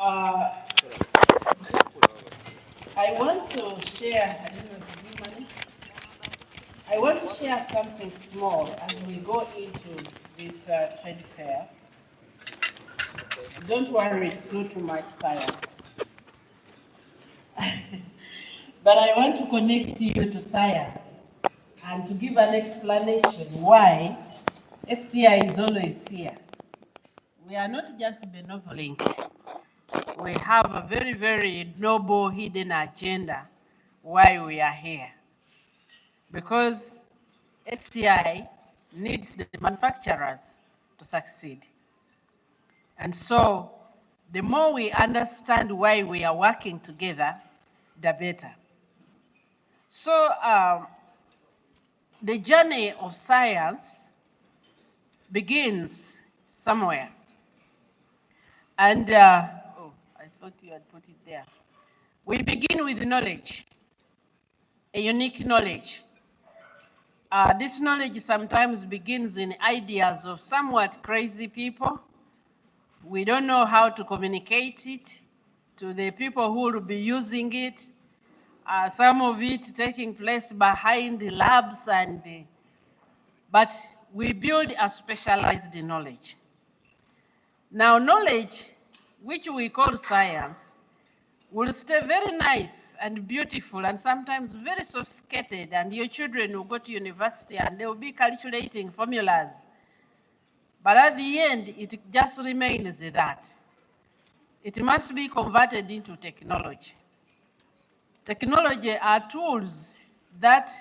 Uh, I want to share, I don't know if you money. I want to share something small as we go into this trade fair. Don't worry, it's not too much science. But I want to connect you to science and to give an explanation why STI is always here. We are not just benevolent. We have a very, very noble hidden agenda why we are here. Because STI needs the manufacturers to succeed. And so the more we understand why we are working together, the better. So the journey of science begins somewhere. And, oh, I thought you had put it there. We begin with knowledge, a unique knowledge. This knowledge sometimes begins in ideas of somewhat crazy people. We don't know how to communicate it to the people who will be using it. Some of it taking place behind the labs, but we build a specialized knowledge. Now, knowledge, which we call science, will stay very nice and beautiful and sometimes very sophisticated, and your children will go to university and they will be calculating formulas. But at the end, it just remains that. It must be converted into technology. Technology are tools that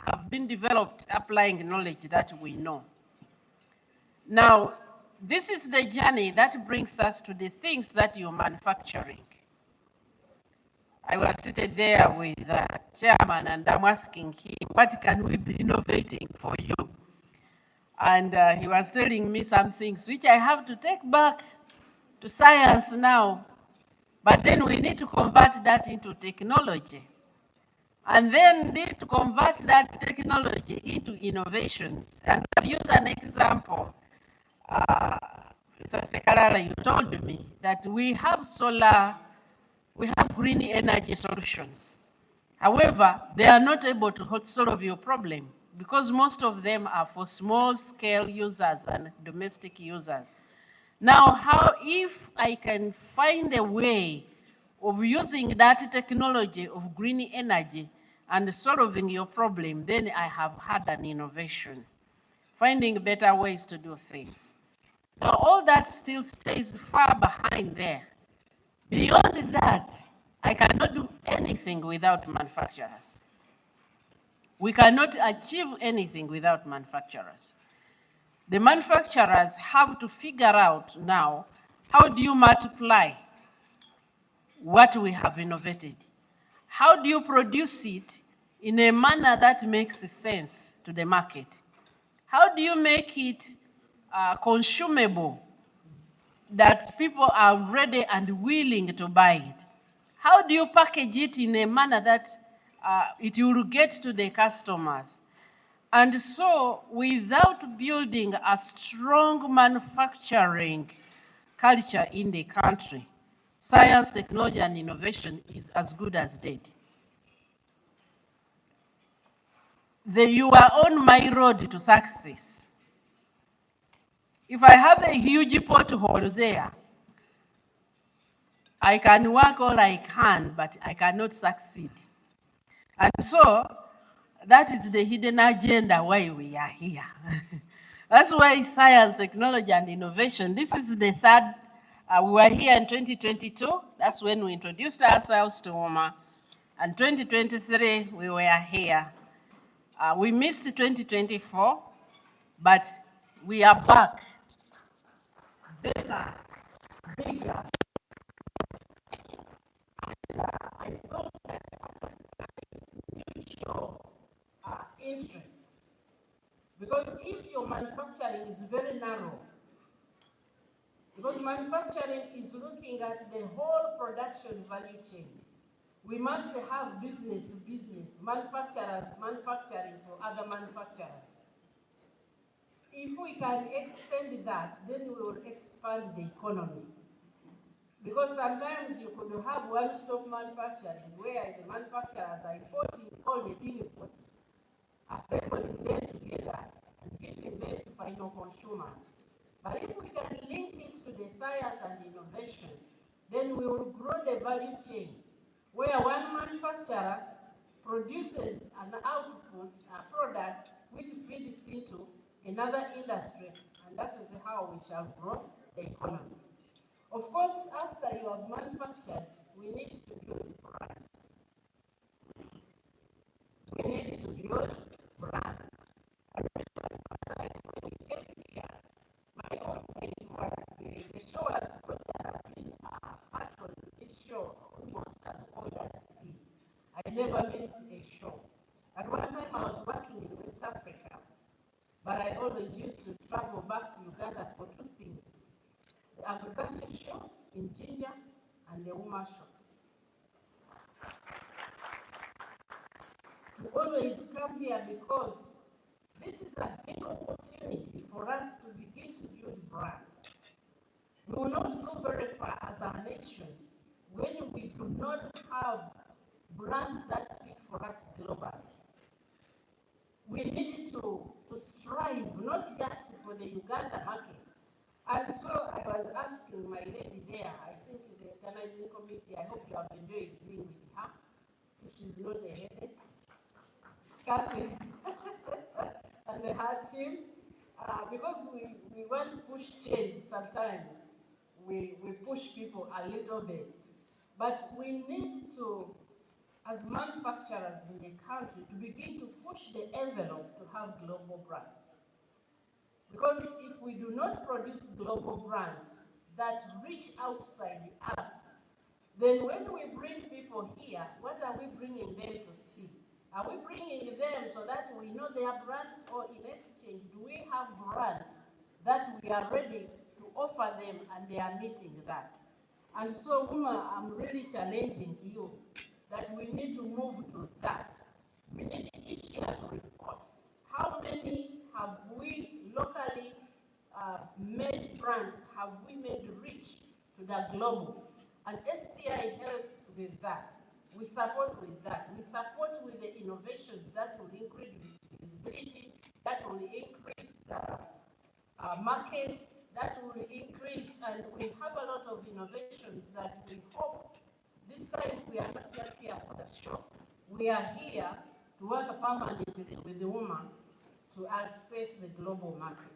have been developed applying knowledge that we know. Now, this is the journey that brings us to the things that you're manufacturing. I was seated there with the chairman and I'm asking him, what can we be innovating for you? And he was telling me some things which I have to take back to science now. But then we need to convert that into technology. And then need to convert that technology into innovations. And I'll use an example. Mr. Sekarara, you told me that we have solar, we have green energy solutions. However, they are not able to solve your problem because most of them are for small scale users and domestic users. Now, how if I can find a way of using that technology of green energy and solving your problem, then I have had an innovation, finding better ways to do things. Now, all that still stays far behind there. Beyond that, I cannot do anything without manufacturers. We cannot achieve anything without manufacturers. The manufacturers have to figure out now, how do you multiply what we have innovated? How do you produce it in a manner that makes sense to the market? How do you make it consumable, that people are ready and willing to buy it? How do you package it in a manner that it will get to the customers? And so, without building a strong manufacturing culture in the country, science, technology, and innovation is as good as dead. You are on my road to success. If I have a huge pothole there, I can work all I can, but I cannot succeed. And so, that is the hidden agenda why we are here. That's why science, technology, and innovation, this is the third, we were here in 2022. That's when we introduced ourselves to WOMA. And 2023, we were here. We missed 2024, but we are back. Better, bigger. And I thought that mutual interest. Because if your manufacturing is very narrow, because manufacturing is looking at the whole production value chain, we must have business to business, manufacturers manufacturing to other manufacturers. If we can extend that, then we will expand the economy. Because sometimes you could have one-stop manufacturing where the manufacturers are importing all the inputs, assembling them together, and giving them to final consumers. But if we can link it to the science and innovation, then we will grow the value chain, where one manufacturer produces an output, a product, which feeds into another industry, and that is how we shall grow the economy. Of course, after you have manufactured, we need to build brands. We need to build brands. I remember the time when we came here, my company was the show has put actually this show almost as old as it is. I never missed a show. At one time I was working in West Africa, but I always used to travel back to Uganda for two things: the agriculture show in Jinja and the Uma show. We always come here because this is a big opportunity for us to begin to build brands. We will not go very far as a nation when we do not have brands that speak for us globally. We need to strive not just for the Uganda market. And so I was asking my lady there, I think the organizing committee, I hope you have enjoyed being with her, if she's not a headache, Catherine, and her team, because we want to push change sometimes. We push people a little bit. But we need to, as manufacturers in the country, to begin to push the envelope to have global brands. Because if we do not produce global brands that reach outside us, then when we bring people here, what are we bringing them to see? Are we bringing them so that we know their brands, or in exchange, do we have brands that we are ready to offer them and they are meeting that? And so, Uma, I'm really challenging you that we need to move to that. We need each year to report how many have we locally made brands, have we made reach to the global. And STI helps with that. We support with that. We support with the innovations that will increase visibility, that will increase market, that will increase, and we have a lot of innovations that we hope this time we are not just here for the show. We are here to work permanently with the woman to access the global market.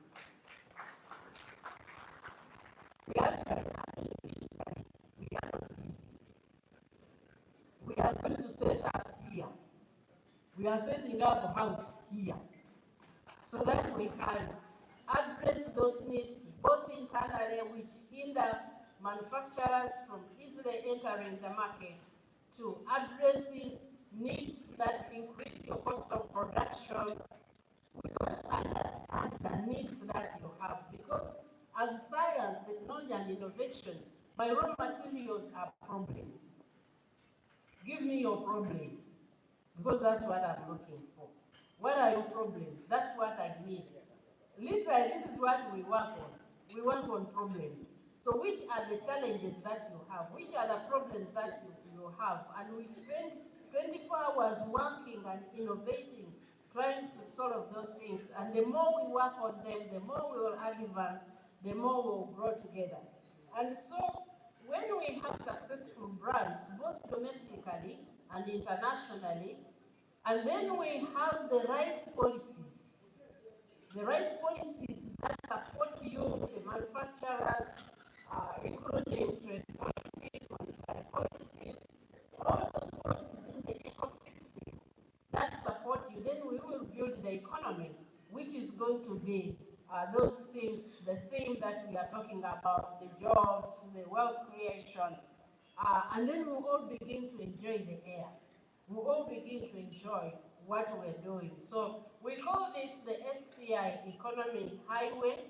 We are going to set up here. We are setting up a house here so that we can address those needs both internally, which hinder manufacturers from easily entering the market, to addressing needs that increase your cost of production. We must understand the needs that you have, because as science, technology, and innovation, my raw materials are problems. Give me your problems, because that's what I'm looking for. What are your problems? That's what I need. Literally, this is what we work on. We work on problems. So which are the challenges that you have? Which are the problems that you have? And we spend 24 hours working and innovating, trying to solve those things. And the more we work on them, the more we will advance, the more we will grow together. And so when we have successful brands, both domestically and internationally, and then we have the right policies that support you, the manufacturers, including trade policies, monetary policies, all those policies in the ecosystem that support you, then we will build the economy, which is going to be those things, the theme that we are talking about, the jobs, the wealth creation, and then we'll all begin to enjoy the air. We'll all begin to enjoy what we're doing. So we call this the STI Economy Highway,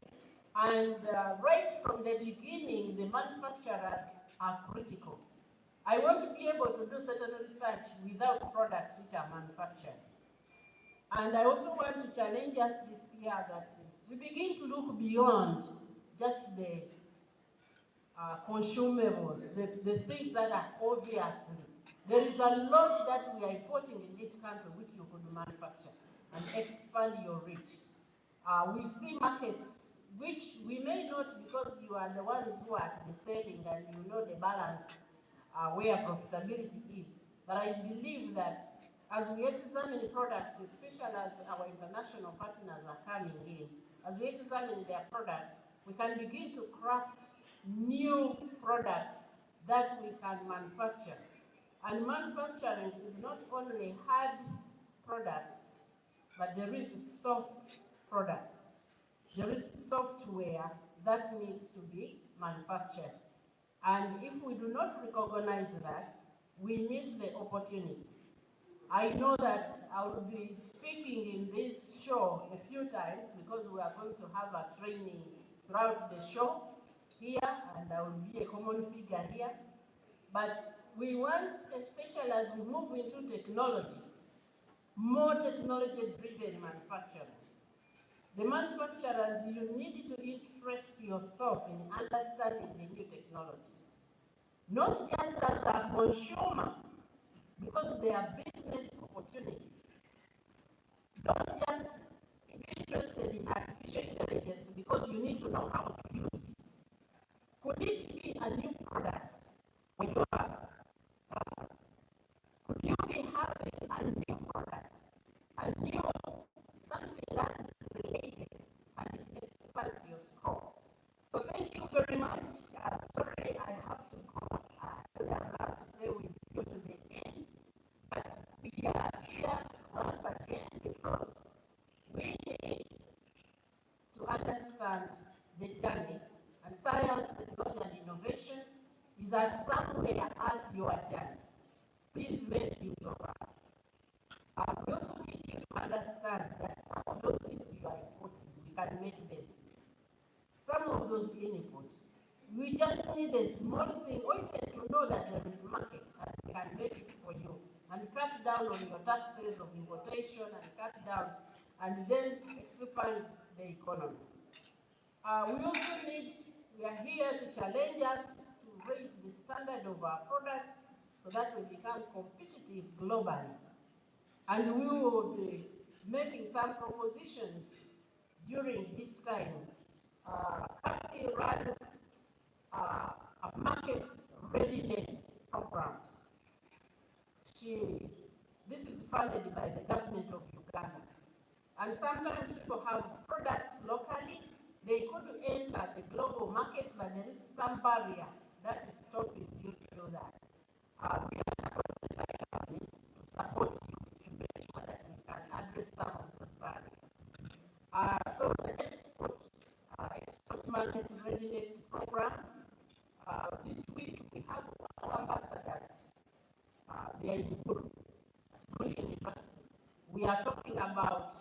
and right from the beginning, the manufacturers are critical. I want to be able to do certain research without products which are manufactured. And I also want to challenge us this year that we begin to look beyond just the consumables, the things that are obvious. There is a lot that we are importing in this country which you could manufacture and expand your reach. We see markets which we may not, because you are the ones who are at the selling and you know the balance where profitability is. But I believe that as we examine products, especially as our international partners are coming in, as we examine their products, we can begin to craft new products that we can manufacture. And manufacturing is not only hard products, but there is soft products. There is software that needs to be manufactured. And if we do not recognize that, we miss the opportunity. I know that I will be speaking in this show a few times because we are going to have a training throughout the show here, and I will be a common figure here. But we want, especially as we move into technology, more technology-driven manufacturing. The manufacturers, you need to interest yourself in understanding the new technologies, not just as a consumer, because they are business opportunities. Don't just be interested in artificial intelligence because you need to know how to use it. Could it be a new product for you could you be having a new product, a new something that is related and it expands your scope? So thank you very much. Sorry, I have to go. I have to stay with you to the end. But we are here once again because we need to understand the journey. And science, technology, and innovation is at somewhere at your journey. Please make use of us. We also need you to understand that some of those things you are importing, we can make them. Some of those inputs, we just need a small thing, or even to know that there is a market and we can make it for you. And cut down on your taxes of importation and cut down and then expand the economy. We also need, we are here to challenge us to raise the standard of our products so that we become competitive globally. And we will be making some propositions during this time. Kathy runs a market readiness program. This is funded by the government of Uganda. And sometimes people have products locally. They could enter the global market, but there is some barrier that is stopping you to do that. We are supported by the government to support you to make sure that we can address some of those barriers. So the export market readiness program, this week we have our ambassadors. They are in Guru University. We are talking about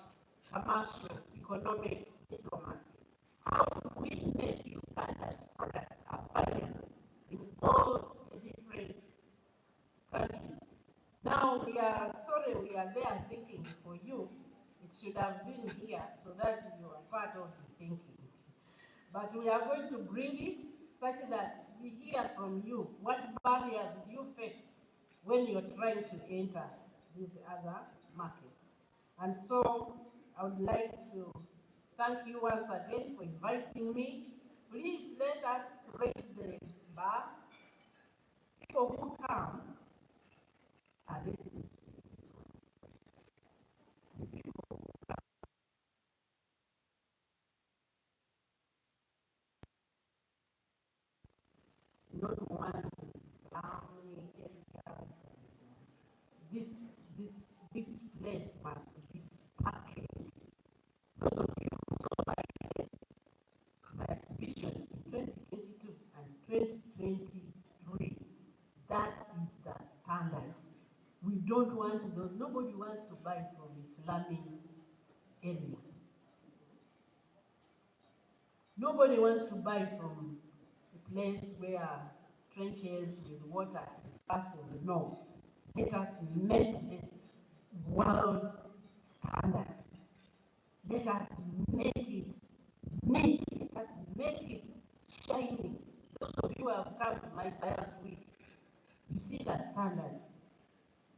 commercial, economic diplomacy. How do we make Uganda's products available in all the different countries? Now we are sorry we are there thinking for you. It should have been here so that you are part of the thinking. But we are going to bring it such that we hear from you. What barriers do you face when you're trying to enter these other markets? And so I would like to thank you once again for inviting me. Please let us raise the bar. People who come are ready to speak. The people who come not one Islamic areas. This place must be packaged. Those of you who saw my exhibition in 2022 and 2023, that is the standard. We don't want those, nobody wants to buy from Islamic area. Nobody wants to buy from a place where trenches with water passing. No. Let us make this world standard. Let us make it neat. Let us make it shiny those of you who have come to my science week, you see that standard.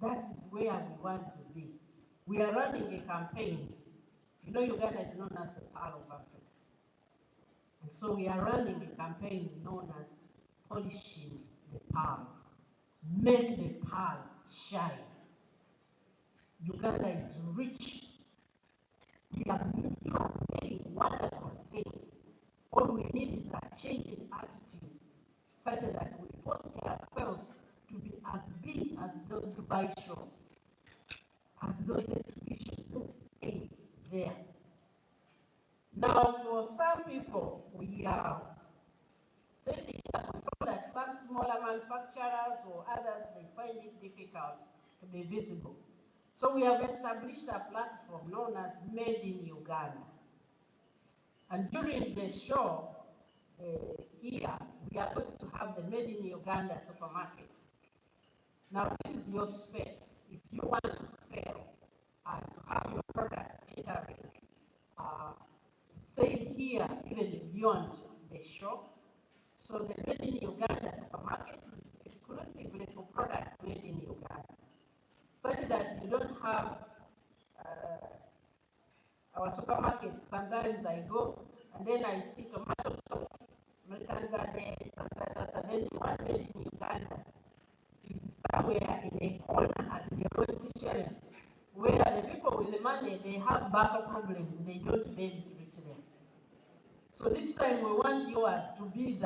That is where we want to be. We are running a campaign. You know, Uganda is known as the Pearl of Africa. And so we are running a campaign known as polishing the pearl. Make the pearl shine. Uganda is rich. We are making wonderful things. All we need is a change in attitude, such that we force ourselves to be as big as those Dubai shows, as those exhibitions. Let's stay there. Now, for some people, we are setting up products. Some smaller manufacturers or others, they find it difficult to be visible. So we have established a platform known as Made in Uganda. And during the show here, we are going to have the Made in Uganda supermarket. Now, this is your space. If you want to sell and to have your products entering, stay here even beyond the show. So the Made in Uganda supermarket is exclusively for products made in Uganda, such that you don't have our supermarkets. Sometimes I go and then I see tomato sauce, American garden, and then you want made in Uganda. It's somewhere in a corner at the grocery shelf, where the people with the money, they have backup problems, they don't be able to reach them. So this time we want yours to be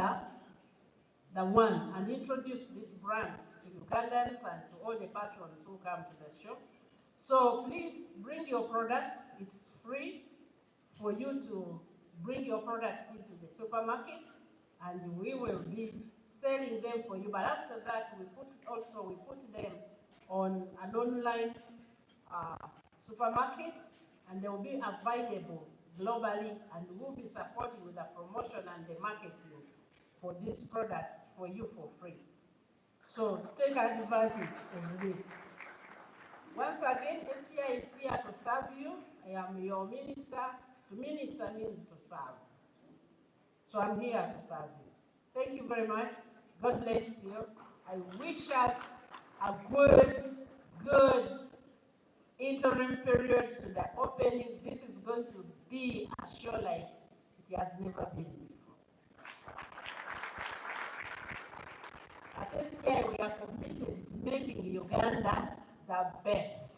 the one and introduce these brands to Ugandans and to all the patrons who come to the show. So please bring your products. It's free for you to bring your products into the supermarket, and we will be selling them for you. But after that, we put them on an online supermarket, and they will be available globally, and we'll be supporting with the promotion and the marketing for these products for you for free. So take advantage of this. Once again, STI is here to serve you. I am your minister. To minister means to serve. So I'm here to serve you. Thank you very much. God bless you. I wish us a good interim period to the opening. This is going to be a show like it has never been before. At STI, we are committed to making Uganda the best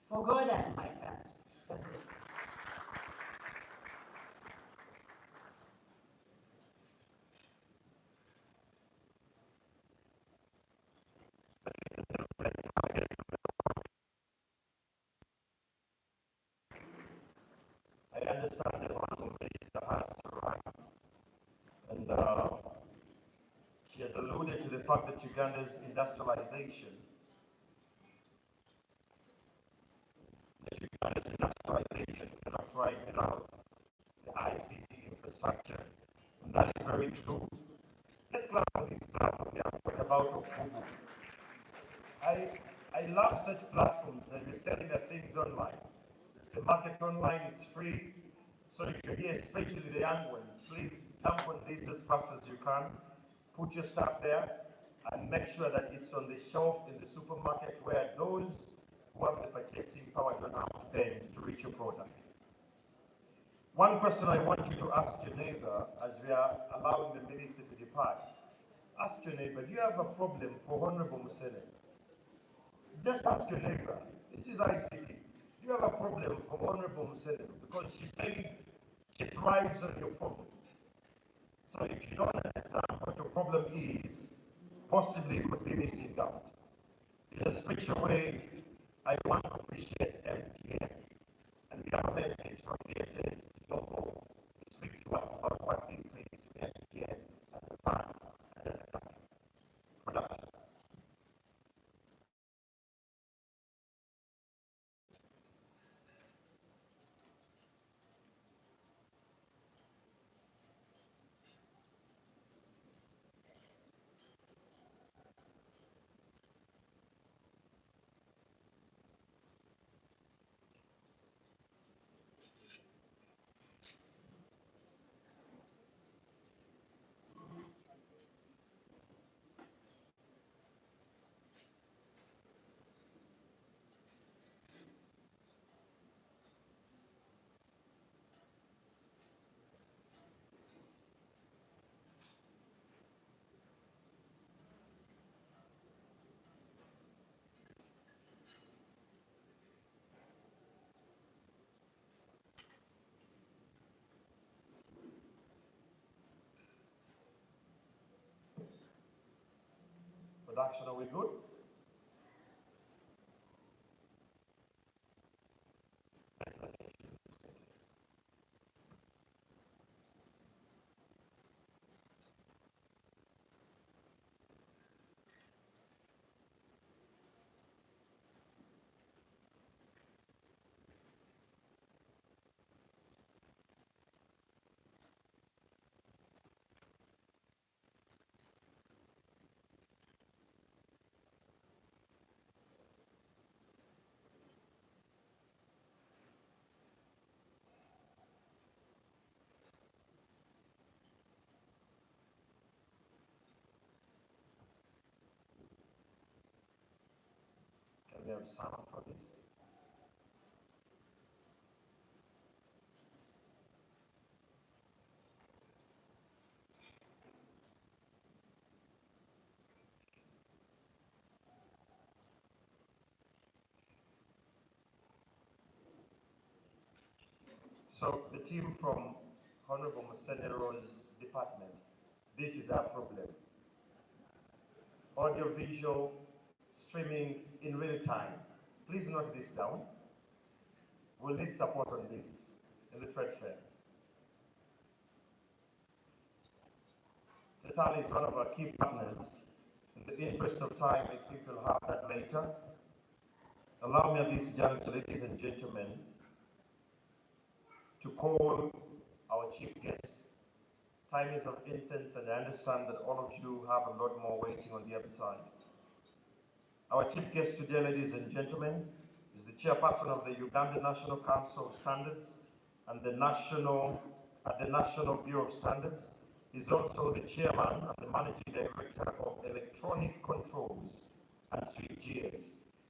for God and my country. God bless. I understand that one minister has to run, and she has alluded to the fact that Uganda's industrialization cannot thrive without the ICT infrastructure, and that is very true. Let's clap for this platform. We have talked about Google. I love such platforms that you're selling their things online. The market online, it's free. So if you're here, especially the young ones, please jump on this as fast as you can. Put your stuff there and make sure that it's on the shelf in the supermarket where those who have the purchasing power don't have to pay to reach your product. One question I want you to ask your neighbor as we are allowing the minister to depart. Ask your neighbor, do you have a problem for Honorable Musene? Just ask your neighbor. This is ICT. Do you have a problem for Honorable Musene? Because she's saying she thrives on your problem. So if you don't understand what your problem is, possibly you could be missing out. In a special way, I want to appreciate MTN. And we have a message from the MTN logo to speak to us about what this means to MTN as a fund and as a company. Production. introduction. Are we good? Can we have sound for this? So the team from Honorable Musenero's department, this is our problem. Audio-visual streaming in real time. Please note this down. We'll need support on this in the trade fair. Total is one of our key partners. In the interest of time, I think we'll have that later. Allow me at this juncture, ladies and gentlemen, to call our chief guest. Time is of essence, and I understand that all of you have a lot more waiting on the other side. Our chief guest today, ladies and gentlemen, is the chairperson of the Uganda National Council of Standards and the National Bureau of Standards. He's also the chairman and the managing director of Electronic Controls and Switchgears.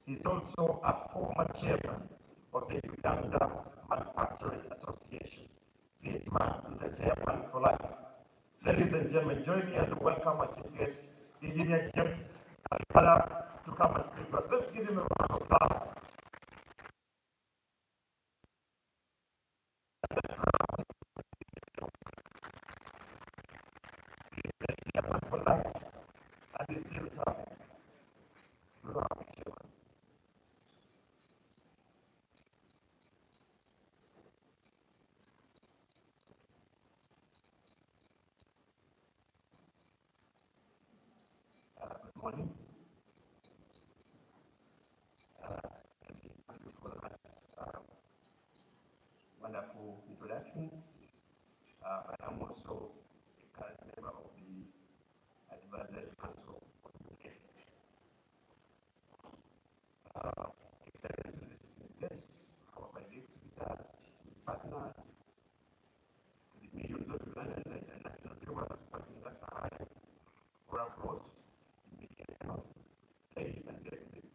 He's also a former chairman of the Uganda Manufacturers Association. This man is a chairman for life. Ladies and gentlemen, join me and welcome our chief guest, Engineer James Alipala, to come and speak to us. Let's give him a round of applause. Chairman for life, and he's still serving. Good morning. Thank you for that wonderful introduction. I am also a current member of the Advisory Council of the UK. Excellencies, guests, our leaders, partners, the millions of Ugandan and international viewers watching us live or abroad, in media channels, ladies and gentlemen,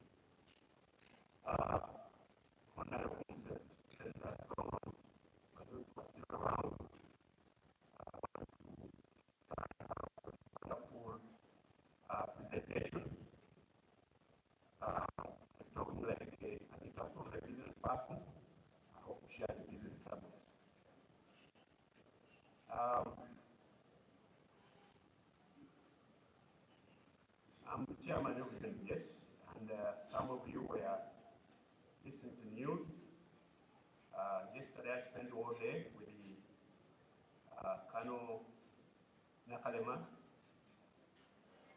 honorable Senator Solomon, still around, wonderful presentation, talking like an example of a business person. I hope you share the business subject. I'm the chairman of the yes, and some of you were listening to news. Yesterday I spent all day with the Kano Nakalema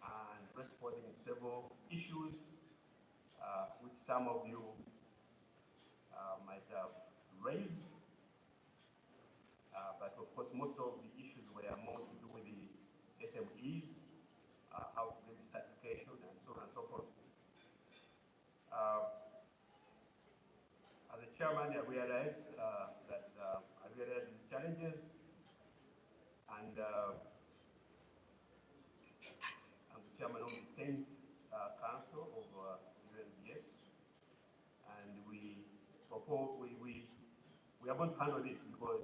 and responding to several issues which some of you might have raised. But of course, most of the issues were more to do with the SMEs, how to get the certification, and so on and so forth. As a chairman, I realized the challenges, and I'm the chairman of the 10th Council of UNBS, and we propose we haven't handled this because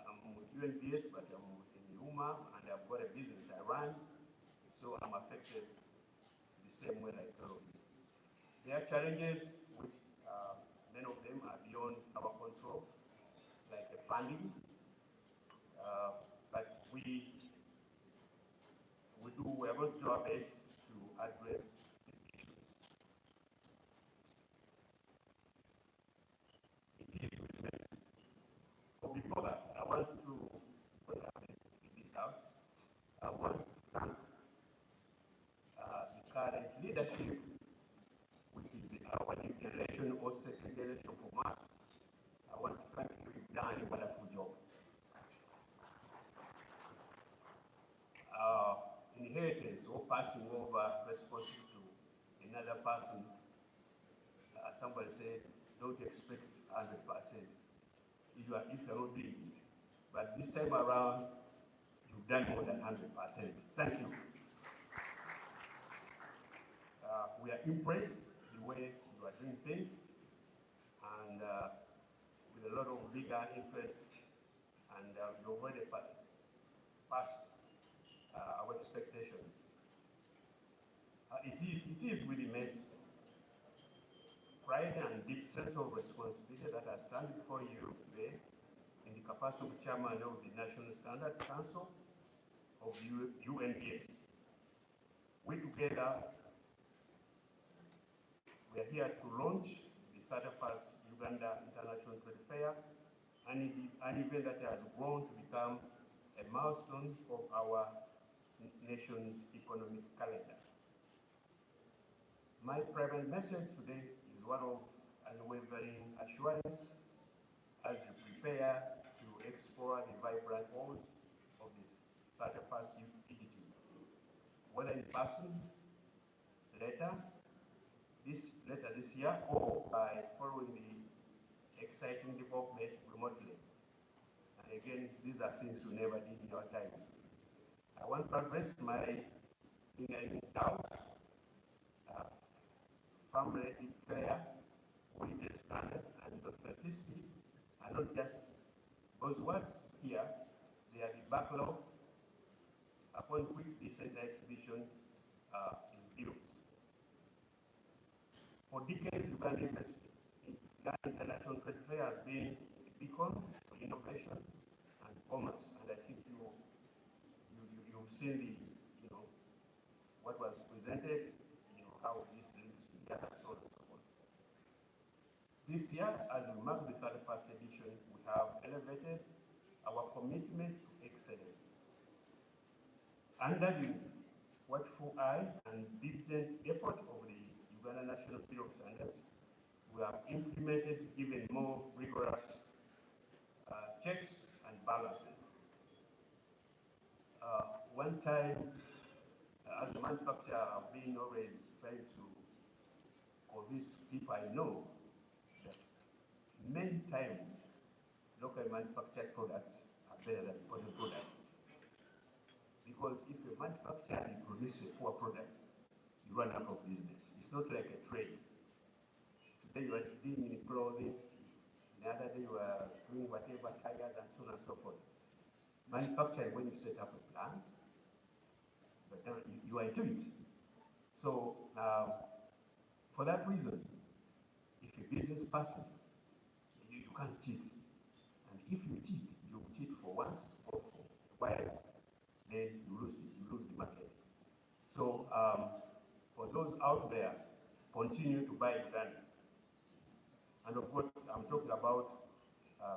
I'm with UNBS, but I'm in UMA, and I've got a business I run, so I'm affected the same way like all of you. There are challenges which many of them are beyond our control, like the funding, but we are going to do our best to address these issues. It is with Mexico. But before that, I want to put this out. I want to thank the current leadership, which is our new generation or second generation from us. I want to thank you. You've done a wonderful job. Inheritance or passing over responsibility to another person, somebody said, don't expect 100%. If you are not doing it. But this time around, you've done more than 100%. Thank you. We are impressed the way you are doing things, and with a lot of legal interest, and you already passed our expectations. It is with immense pride and deep sense of responsibility that I stand before you today in the capacity of chairman of the National Standard Council of UNBS. We together, we are here to launch the 31st Uganda International Trade Fair, an event that has grown to become a milestone of our nation's economic calendar. My private message today is one of unwavering assurance as you prepare to explore the vibrant halls of the 31st EDT, whether in person, later this year, or by following the exciting development remotely. And again, these are things you never did in your time. I want to address my doubt, family fair, with the standard and the authenticity, are not just buzzwords here, they are the backlog upon which the center exhibition is built. For decades, Uganda International Trade Fair has been a beacon for innovation and commerce, and I think you've seen what was presented, how this links together, so on and so forth. This year, as we mark the 31st edition, we have elevated our commitment to excellence. Under the watchful eye and diligent effort of the Uganda National Bureau of Standards, we have implemented even more rigorous checks and balances. One time, as a manufacturer, I've been always trying to convince people I know that many times local manufactured products are better than imported products. Because if a manufacturer produces a poor product, you run out of business. It's not like a trade. Today you are dealing in clothing, the other day you are doing whatever, tires and so on and so forth. Manufacturing, when you set up a plant, but now you are into it. So for that reason, if a business person, you can't cheat. And if you cheat for once or for a while, then you lose the market. So for those out there, continue to buy Uganda. And of course, I'm talking about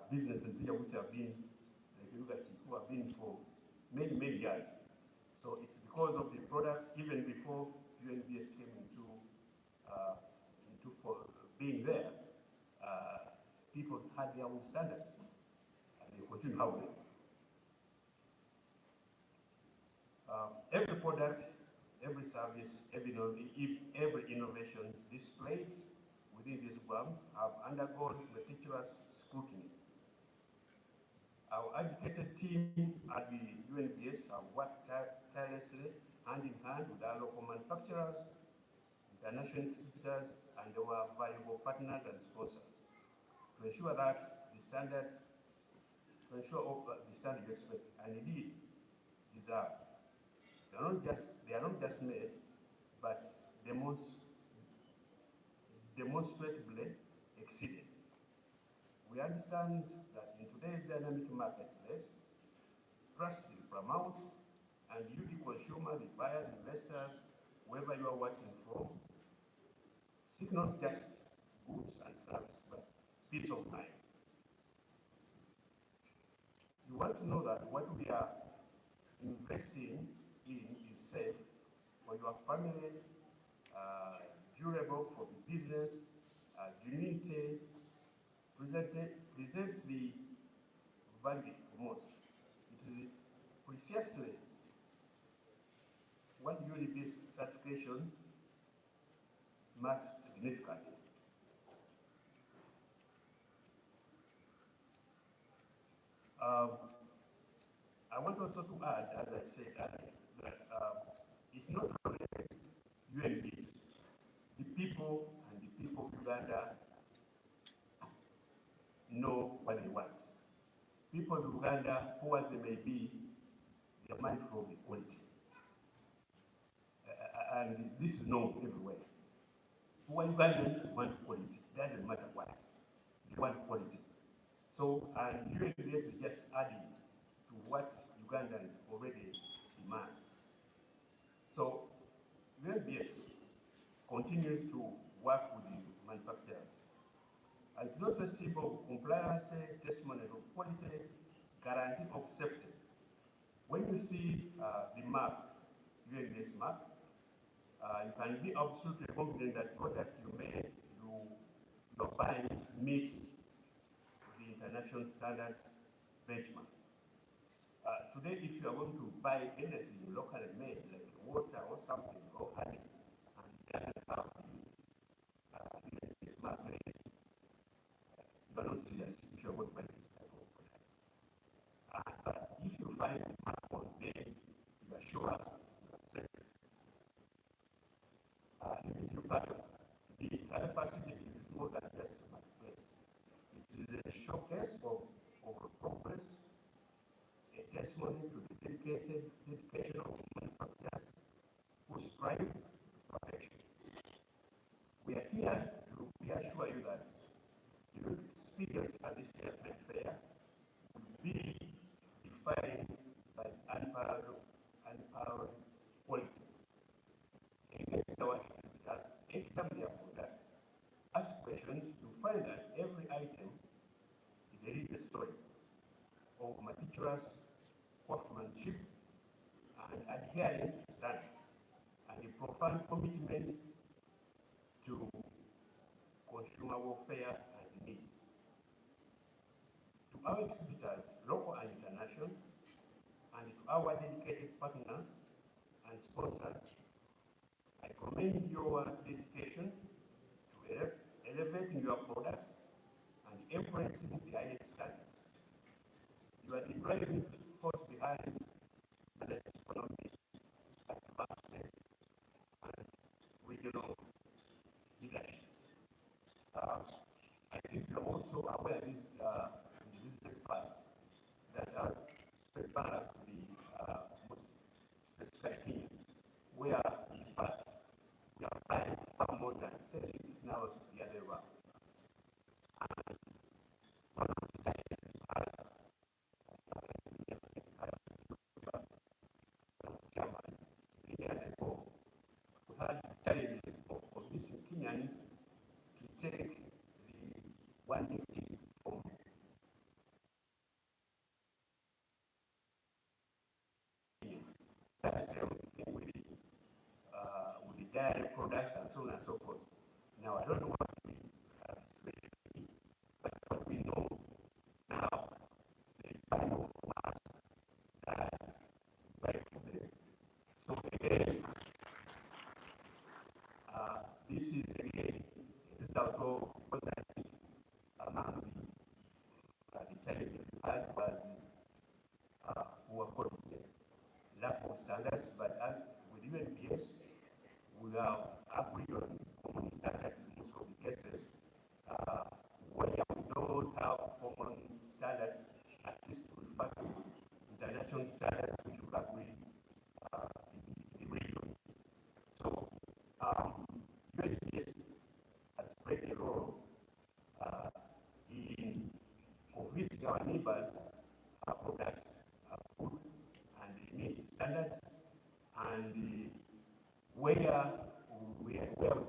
businesses here which have been, like you look at it, who have been for many, many years. So it's because of the products, even before UNBS came into being there, people had their own standards, and they continue having them. Every product, every service, every innovation displayed within this program have undergone meticulous scrutiny. Our educated team at the UNBS have worked tirelessly hand in hand with our local manufacturers, international distributors, and our valuable partners and sponsors to ensure that the standards, you expect and indeed deserve. They are not just made, but demonstrably exceeded. We understand that in today's dynamic marketplace, trust is paramount, and you, the consumer, the buyers, investors, wherever you are working from, seek not just goods and service, but peace of mind. You want to know that what we are investing in is safe for your family, durable for the business, dignity, presents the value for most. It is precisely what UNIB's certification marks significantly. I want also to add, as I said earlier, that it's not only UNBs, the people and the people of Uganda know what they want. People of Uganda, poor as they may be, they are mindful of equality. And this is known everywhere. Poor Ugandans want equality. Doesn't matter what. They want equality. So, and UNBs is just adding to what Ugandans already demand. So, UNBs continues to work with the manufacturers. And it's also simple compliance, testimony of quality, guarantee of safety. When you see the mark, UNBs mark, you can be absolutely confident that product you're buying meets the international standards benchmark. Today, if you are going to buy anything locally made, like water or something, or honey, and it doesn't have the smart made, you are not serious if you are going to buy this type of product. But if you find the mark on there, you are sure you are safe. The other facility is more than just a marketplace. It is a showcase of progress, a testimony to the dedication of manufacturers who strive for perfection. We are here to reassure you that your experience at this year's Met Fair will be defined by unparalleled quality. Anytime they have product, ask questions, you find that every item, there is a story of meticulous workmanship and adherence to standards, and a profound commitment to consumer welfare and needs. To our exhibitors, local and international, and to our dedicated partners and sponsors, I commend your dedication to elevating your products and embracing the highest standards. You are the driving force behind the economic advancement and regional leadership. I think you're also aware this in the recent past that prepared us to be most specific opinion, where in the past we are buying far more than selling is now the other way around. And one of the things German, 3 years ago, we had challenges of these Kenyans to take the 180 from Kenya. That's the thing with the dairy products and so on and so forth. Now, I don't know what the situation is, but what we know now, the final mass that by them. So again, this is again a result of what I think among the challenges we had was who are called the lack of standards, but with UNPS, we have agreed on common standards in most of the cases. Where we don't have common standards, at least we refer to international standards which we agree in the region. So, UNPS has played a role in convincing our neighbors our products are good and they meet standards, and where where we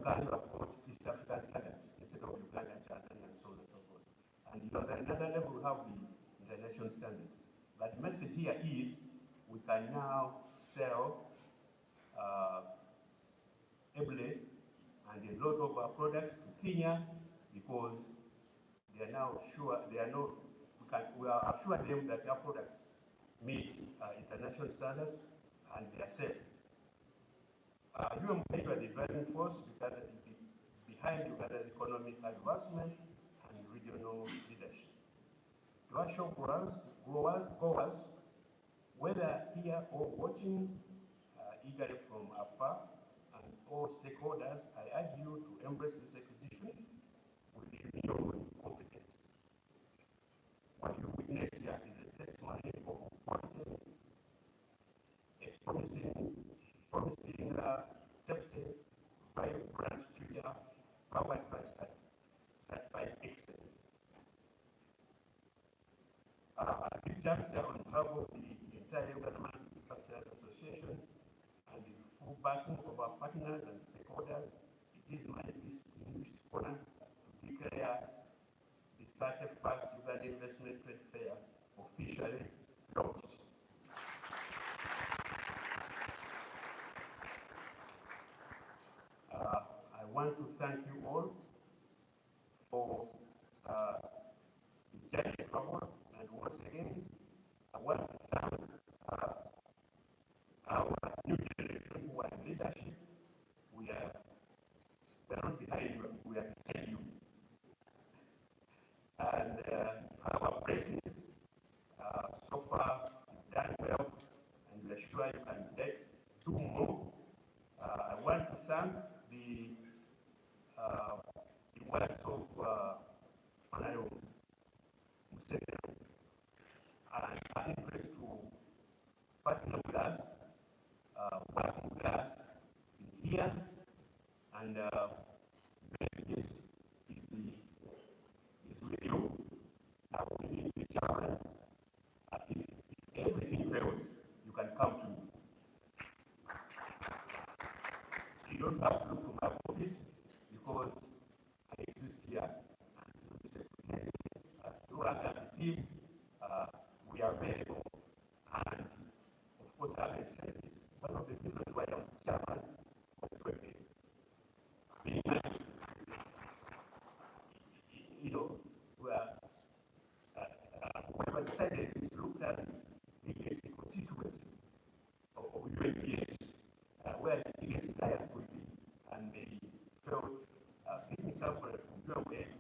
can approach East African standards instead of Uganda, Tanzania, and so on and so forth. And at another level, we have the international standards. But the message here is we can now sell ably and a lot of our products to Kenya because they are now sure they are not. We are assured them that their products meet international standards and they are safe. UMK are the driving force behind Uganda's economic advancement and regional leadership. To our shop growers, whether here or watching eagerly from afar, and all stakeholders, I urge you to embrace this acquisition with renewed confidence. What you witness here is a testimony of quality, a promising safety, vibrant future, powered by certified excellence. A big chapter on travel, the entire government Infrastructure Association, and the full backing of our partners and stakeholders, it is my distinguished honor to declare the 31st Uganda Investment Trade Fair officially launched. I want to thank you all for the journey forward, and once again, I want to thank our new generation who are in leadership. We are not behind you, we are beside you. And our president, so far, you've done well, and we are sure you can do more. I want to thank the works of Honorable Museveni, and I'm impressed to partner with us, working with us in here, and this is with you. We need the challenge. If everything fails, you can come to me. You don't have to look to my office because I exist here. To us as a team, we are available. And of course, I can say this. One of the reasons why I'm chairman of the committee, when I decided this looked at the basic constituency of UAPS, where the biggest players would be, and they felt picking somewhere from UAPS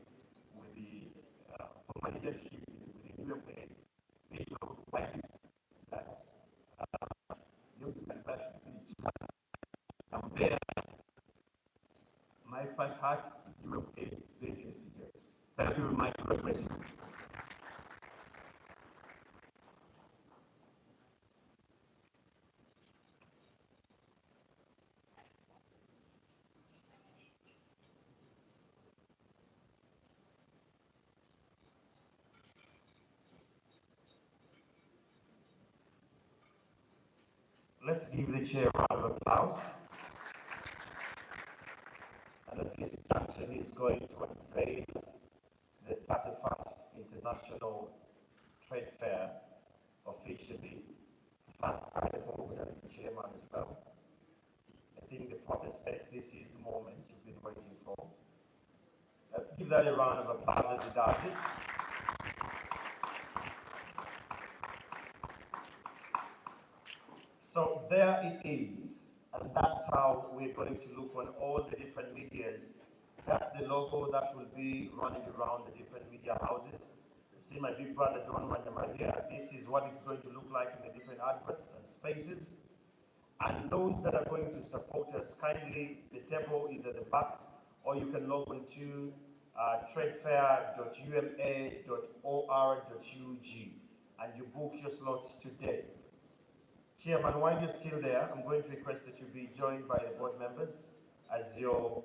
with the former leadership within UAPS, they felt quite that those transactions I'm there. My first heart is UAPS, very years. Thank you very much, God bless you. Let's give the chair a round of applause. And at this junction is going to unveil the 31st International Trade Fair officially. I hope that the chairman as well. I think the proper state, this is the moment you've been waiting for. Let's give that a round of applause as he does it. So there it is, and that's how we're going to look on all the different medias. That's the logo that will be running around the different media houses. You see my big brother Don Wanyama here. This is what it's going to look like in the different adverts and spaces. And those that are going to support us, kindly, the table is at the back, or you can log on to tradefair.uma.or.ug and you book your slots today. Chairman, while you're still there, I'm going to request that you be joined by the board members as you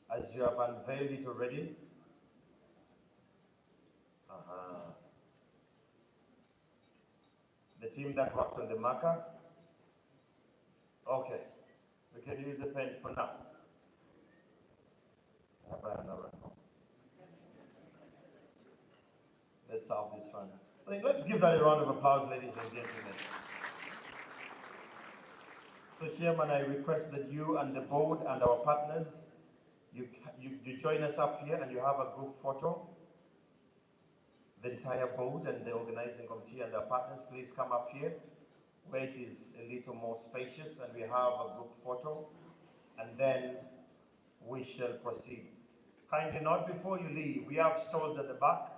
have unveiled it already. The team that worked on the marker. Okay. We can use the pen for now. Let's solve this one. I think let's give that a round of applause, ladies and gentlemen. So, Chairman, I request that you and the board and our partners, you join us up here and you have a group photo. The entire board and the organizing committee and our partners, please come up here where it is a little more spacious and we have a group photo, and then we shall proceed. Kindly note before you leave, we have stalls at the back.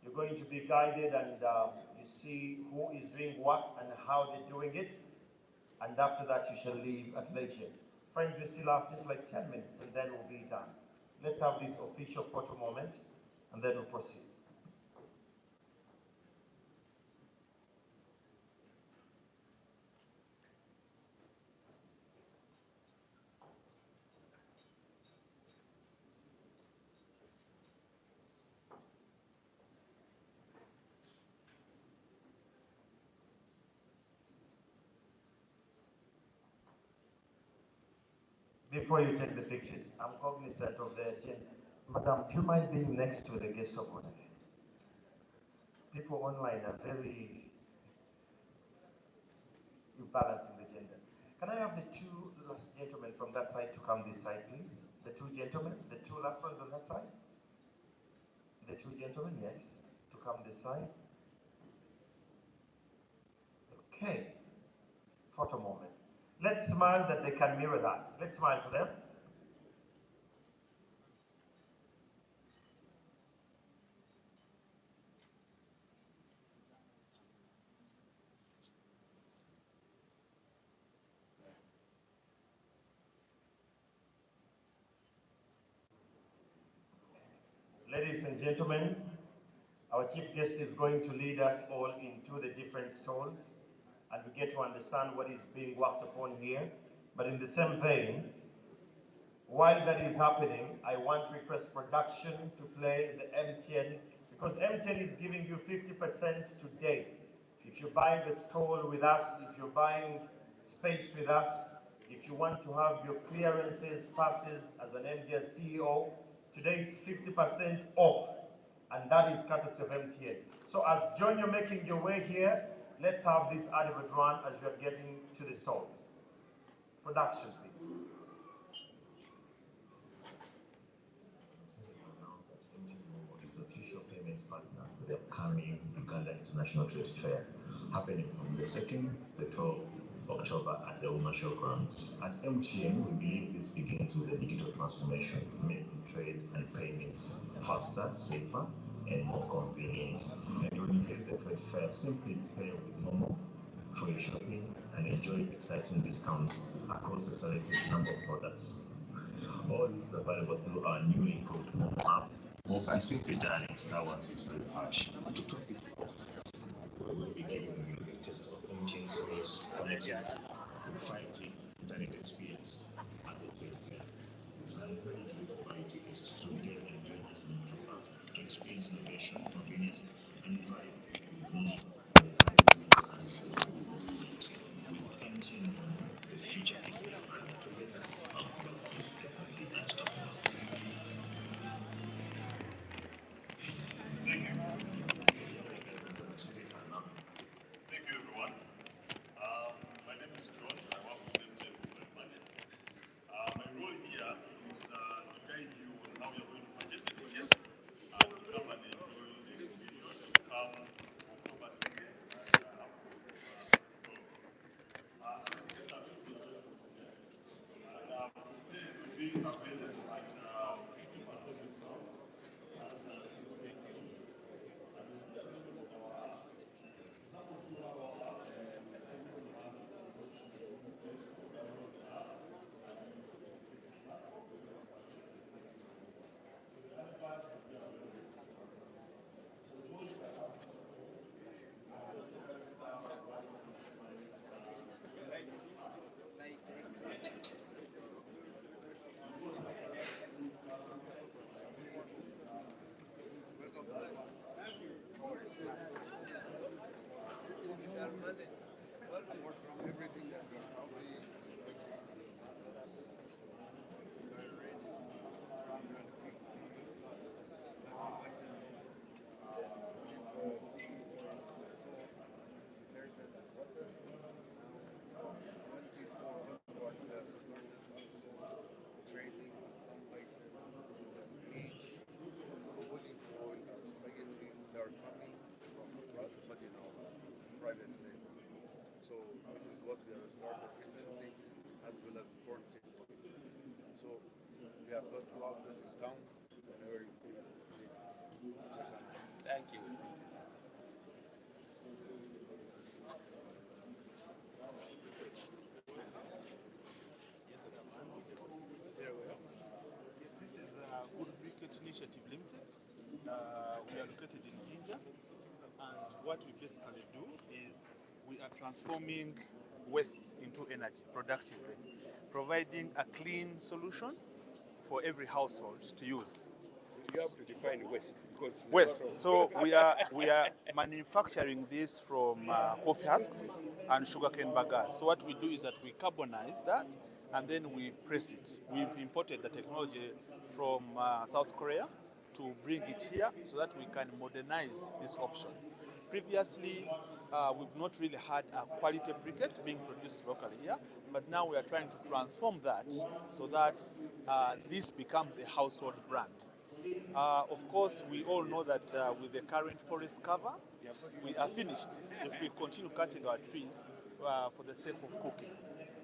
You're going to be guided and you see who is doing what and how they're doing it. And after that, you shall leave at leisure. Friends, we still have just like 10 minutes and then we'll be done. Let's have this official photo moment and then we'll proceed. Before you take the pictures, I'm cognizant of the agenda. Madam, do you mind being next to the guest of honor? People online are very balancing the gender. Can I have the two last gentlemen from that side to come this side, please? The two gentlemen, the two last ones on that side? The two gentlemen, yes, to come this side. Okay. Photo moment. Let's smile that they can mirror that. Let's smile for them. Ladies and gentlemen, our chief guest is going to lead us all into the different stalls and we get to understand what is being worked upon here. But in the same vein, while that is happening, I want to request production to play the MTN, because MTN is giving you 50% today. If you buy the stall with us, if you're buying space with us, if you want to have your clearances, passes as an MD and CEO, today it's 50% off, and that is courtesy of MTN. So as John, you're making your way here, let's have this adequate run as we're getting to the stalls. Production, please. Official payments partner with the upcoming Uganda International Trade Fair, happening from the 2nd to the 12th of October at the Uma Showgrounds. At MTN, we believe this begins with a digital transformation, making trade and payments faster, safer, and more convenient. And during the trade fair, simply pay with Momo for your shopping and enjoy exciting discounts across a selected number of products. All this is available through our newly improved Momo app, or by simply dialing *163#. To top it off, we will be giving you the test of MTN Space connected with 5G internet experience at the trade fair. So I encourage you to buy tickets to get and join us in October to experience innovation, convenience, and vibe with Momo. With MTN, the future is there, and together, our growth is definitely unstoppable. Thank you, everyone. My name is George. I work with MTN Mobile Money. My role here is to guide you on how you're going to purchase a ticket and to come and enjoy the exhibition. Come October 2nd and up to October 12th. Tickets are available and today will be available at 50% discount. have got two outlets in town. Whenever you feel, please. Thank you. Yes, this is Good Cricket Initiative Limited. We are located in Jinja, and what we basically do is we are transforming waste into energy productively, providing a clean solution for every household to use. You have to define waste because Waste. So we are manufacturing this from coffee husks and sugarcane bagasse. So what we do is that we carbonize that and then we press it. We've imported the technology from South Korea to bring it here so that we can modernize this option. Previously, we've not really had a quality briquette being produced locally here, but now we are trying to transform that so that this becomes a household brand. Of course, we all know that with the current forest cover, we are finished if we continue cutting our trees for the sake of cooking.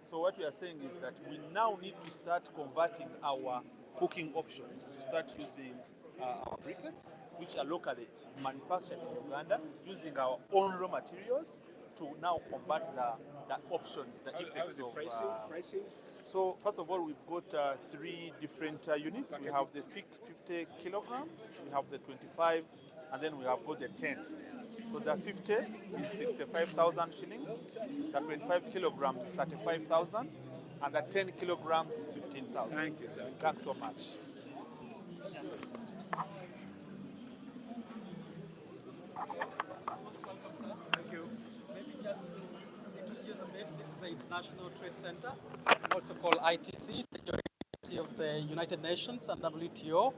So what we are saying is that we now need to start converting our cooking options to start using our briquettes, which are locally manufactured in Uganda, using our own raw materials to now combat the options, the effects of pricing. So first of all, we've got three different units. We have the 50 kilograms, we have the 25, and then we have got the 10. So the 50 is 65,000 shillings, the 25 kilograms is 35,000, and the 10 kilograms is 15,000. Thank you, sir. Thanks so much. Thank you. Maybe just to introduce a bit, this is the International Trade Center, also called ITC, the joint entity of the United Nations and WTO.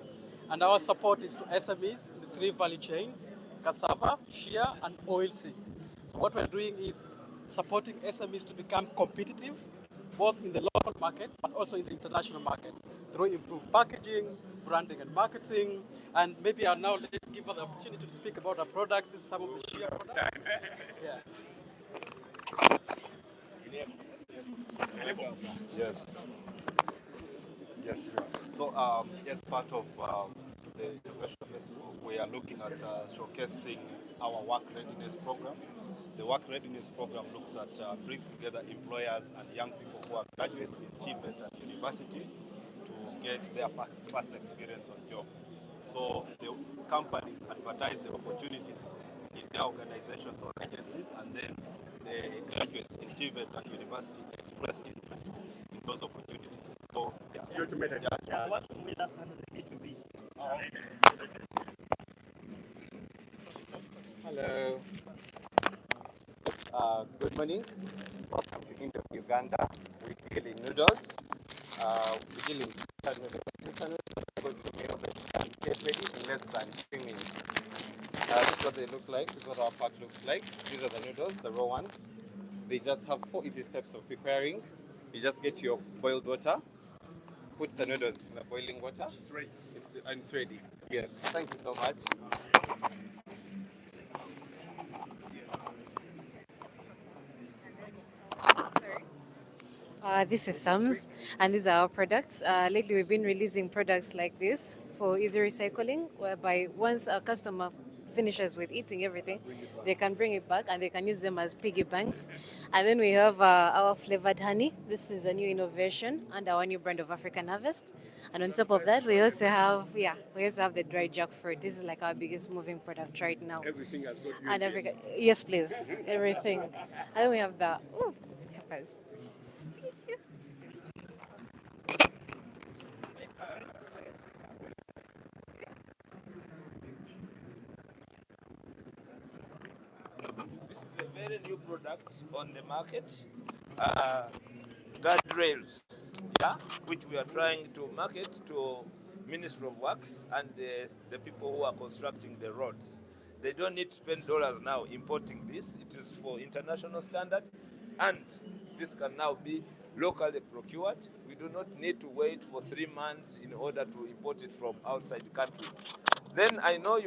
And our support is to SMEs in the three value chains: cassava, shea, and oilseeds. So what we're doing is supporting SMEs to become competitive, both in the local market but also in the international market, through improved packaging, branding and marketing. And maybe I'll now give her the opportunity to speak about our products. This is some of the shea products. Yeah. Yes. Yes. So, as part of the Innovation Festival, we are looking at showcasing our work readiness program. The work readiness program looks at brings together employers and young people who are graduates in TVET and university to get their first experience on job. So the companies advertise the opportunities in their organizations or agencies, and then the graduates in TVET and university express interest in those opportunities. So it's Hello. Good morning. Welcome to Indo Uganda. We deal in noodles. We deal in noodles. Go to meal and get ready in less than 3 minutes. This is what they look like. This is what our pack looks like. These are the noodles, the raw ones. They just have 4 easy steps of preparing. You just get your boiled water, put the noodles in the boiling water. It's ready. It's ready. Yes. Thank you so much. This is Sams, and these are our products. Lately, we've been releasing products like this for easy recycling, whereby once a customer finishes with eating everything, they can bring it back and they can use them as piggy banks. And then we have our flavored honey. This is a new innovation and our new brand of African Harvest. And on top of that, we also have the dried jackfruit. This is like our biggest moving product right now. Everything has got you. And yes, please, everything. And then we have the peppers. This is a very new product on the market, guardrails, which we are trying to market to Ministry of Works and the people who are constructing the roads. They don't need to spend dollars now importing this. It is for international standard, and this can now be locally procured. We do not need to wait for 3 months in order to import it from outside countries. Then I know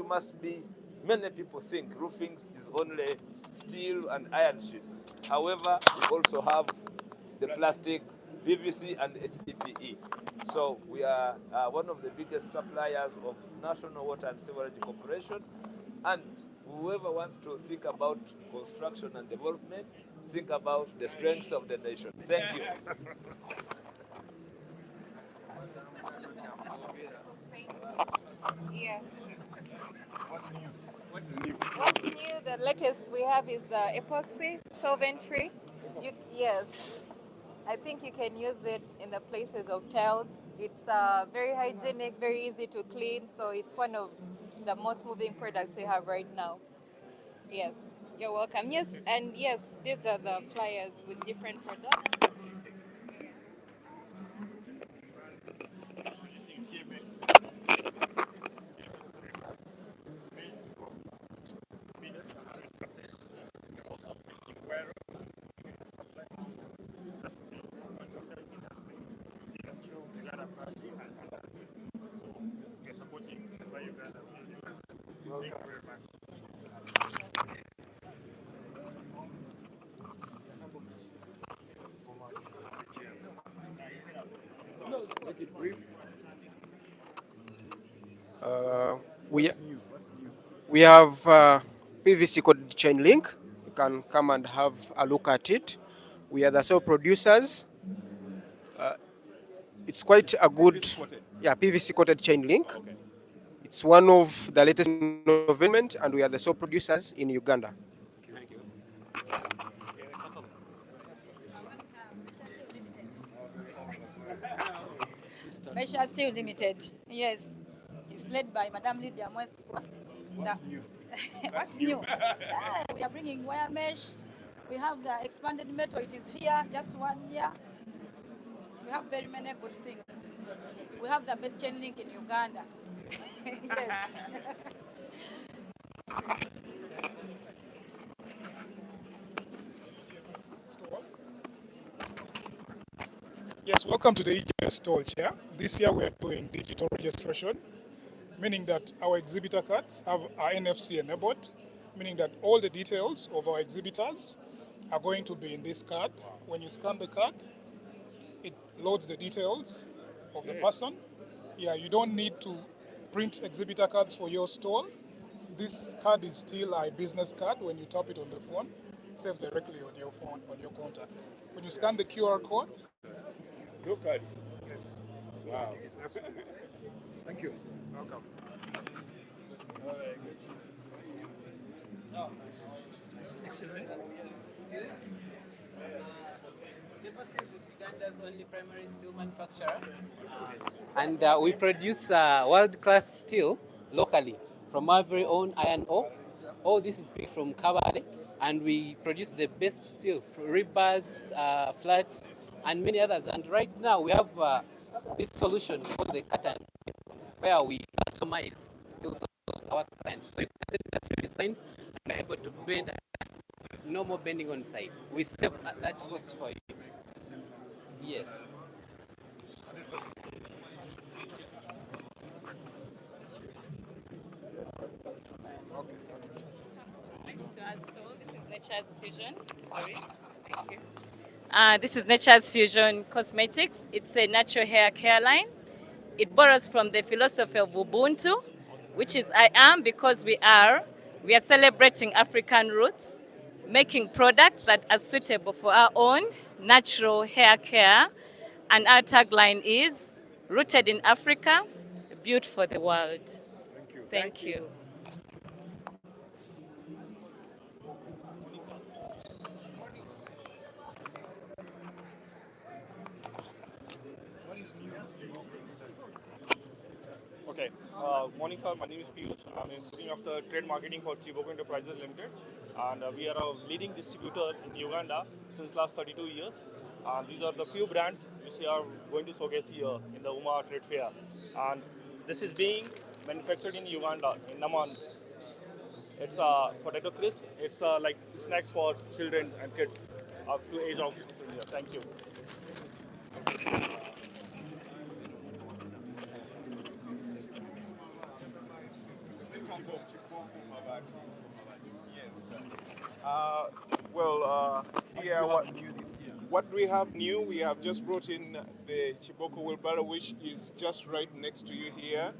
many people think roofing is only steel and iron sheets. However, we also have the plastic, PVC and HDPE. So we are one of the biggest suppliers of National Water and Sewerage Corporation, and whoever wants to think about construction and development, think about the strengths of the nation. Thank you. Yeah. What's new? What's new? What's new? The latest we have is the epoxy, solvent-free. Yes. I think you can use it in the places of tiles. It's very hygienic, very easy to clean, so it's one of the most moving products we have right now. Yes, you're welcome. Yes, and yes, these are the flyers with different products. Make it brief. We have PVC coated chain link. You can come and have a look at it. We are the sole producers. It's quite a good, PVC coated chain link. Okay. It's one of the latest innovation, and we are the sole producers in Uganda. Thank you. Measure Steel Limited. Yes. It's led by Madame Lydia Mweswa. What's new? What's new? We are bringing wire mesh. We have the expanded metal. It is here, just 1 year. We have very many good things. We have the best chain link in Uganda. Yes. Yes, welcome to the EGS stall chair. This year we are doing digital registration, meaning that our exhibitor cards are NFC enabled, meaning that all the details of our exhibitors are going to be in this card. When you scan the card, it loads the details of the person. Yeah, you don't need to print exhibitor cards for your stall. This card is still a business card. When you tap it on the phone, it saves directly on your phone, on your contact. When you scan the QR code, Go cards. yes. Wow. That's Thank you. Welcome. Excuse me? Deposit is Uganda's only primary steel manufacturer. And we produce world-class steel locally from our very own iron ore. All this is picked from Kabale, and we produce the best steel, rebars, flats, and many others. And right now we have this solution called the cut-and, where we customize steel solutions to our clients. So you can set industrial designs and we're able to bend, no more bending on site. We save that cost for you. Yes. This is Nature's Fusion. Sorry. Thank you. This is Nature's Fusion Cosmetics. It's a natural hair care line. It borrows from the philosophy of Ubuntu, which is I am because we are. We are celebrating African roots, making products that are suitable for our own natural hair care. And our tagline is rooted in Africa, built for the world. Thank you. Thank you. Okay. Morning, sir. My name is Piyush. I'm looking after trade marketing for Chiboko Enterprises Limited, and we are a leading distributor in Uganda since last 32 years. These are the few brands which we are going to showcase here in the UMA Trade Fair, and this is being manufactured in Uganda, in Naman. It's potato crisps. It's like snacks for children and kids up to age of 2 years. Thank you. Yes. Here what new this year? What do we have new? We have just brought in the Chiboko wheelbarrow, which is just right next to you here.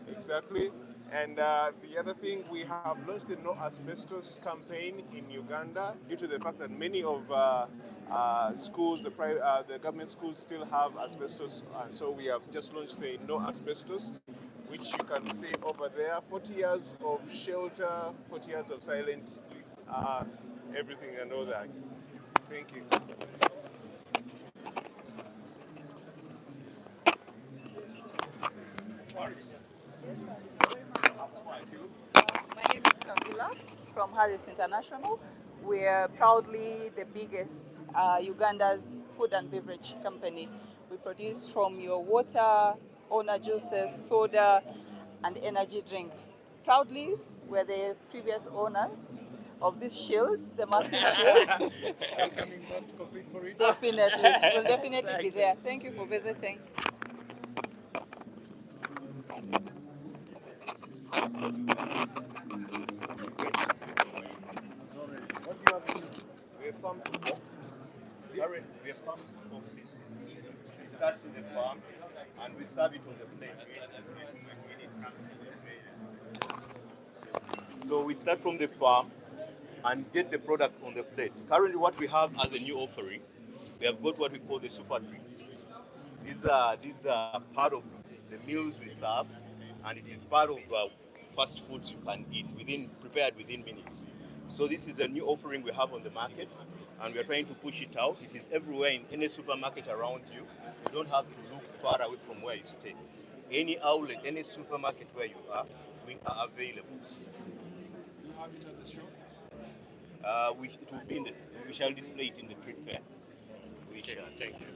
Exactly. And the other thing, we have launched the No Asbestos campaign in Uganda due to the fact that many of schools, the government schools still have asbestos. And so we have just launched the No Asbestos, which you can see over there. 40 years of shelter, 40 years of silent everything and all that. Thank you. My name is Kavila from Harris International. We're proudly the biggest Uganda's food and beverage company. We produce from your water, Ona juices, soda, and energy drink. Proudly, we're the previous owners of these shields, the massive shield. Coming back to compete for it? Definitely, we'll definitely be there. Thank you for visiting. We're farm to fork. We're farm to fork business. It starts in the farm and we serve it on the plate. So we start from the farm and get the product on the plate. Currently what we have as a new offering, we have got what we call the super drinks. These are part of the meals we serve, and it is part of fast foods you can eat prepared within minutes. So this is a new offering we have on the market, and we are trying to push it out. It is everywhere in any supermarket around you. You don't have to look far away from where you stay. Any outlet, any supermarket where you are, we are available. Do you have it at the show? It will be we shall display it in the trade fair. We shall. Thank you.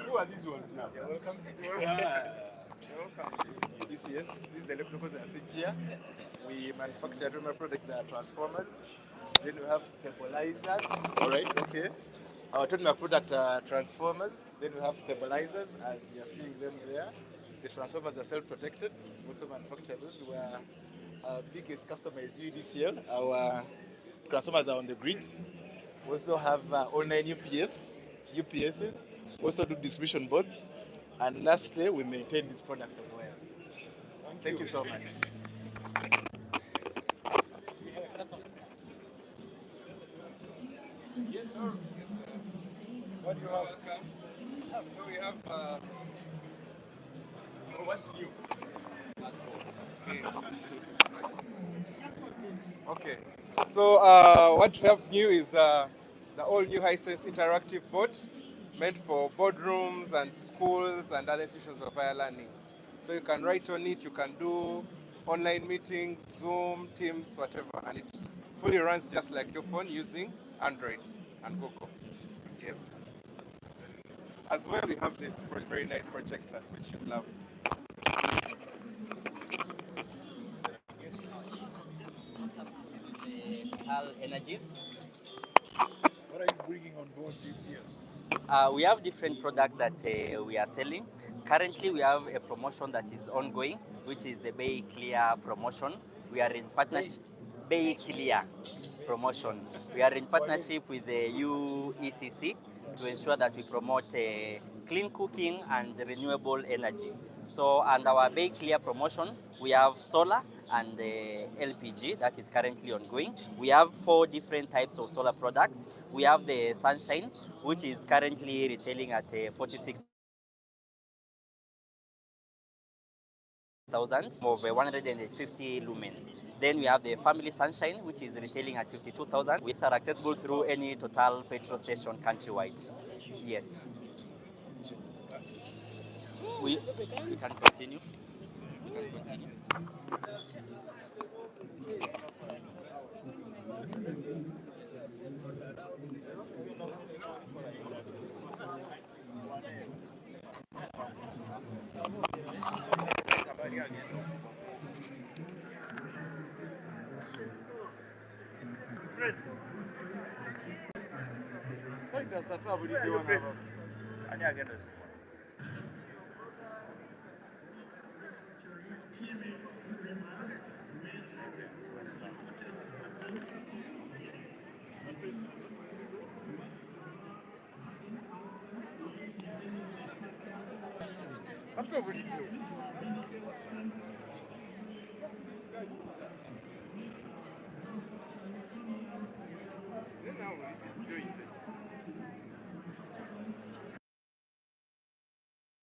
Who are these ones now? You're welcome. You're welcome. This is the electricals and switchgear. We manufacture my products that are transformers. Then we have stabilizers. All right, okay. Our trademark product are transformers. Then we have stabilizers, as you are seeing them there. The transformers are self-protected. We also manufacture those. Our biggest customer is UDCL. Our transformers are on the grid. We also have online UPSs. We also do distribution boards. And lastly, we maintain these products as well. Thank you so much. Yes, sir. Yes, sir. What do you have? So we have. What's new? Okay. So what we have new is the all new Hisense interactive board, meant for boardrooms and schools and other institutions of higher learning. So you can write on it, you can do online meetings, Zoom, Teams, whatever, and it fully runs just like your phone using Android and Google. Yes. As well, we have this very nice projector, which you love. Al Energies. What are you bringing on board this year? We have different products that we are selling. Currently, we have a promotion that is ongoing, which is the Bay Clear promotion. We are in partnership. Bay Clear promotion. We are in partnership with the UECC to ensure that we promote clean cooking and renewable energy. So, and our Bay Clear promotion, we have solar and LPG that is currently ongoing. We have 4 different types of solar products. We have the Sunshine, which is currently retailing at 46,000 of 150 lumen. Then we have the Family Sunshine, which is retailing at 52,000, which are accessible through any Total petrol station countrywide. Yes. We can continue. We can continue. Ate buliddwo. Then now,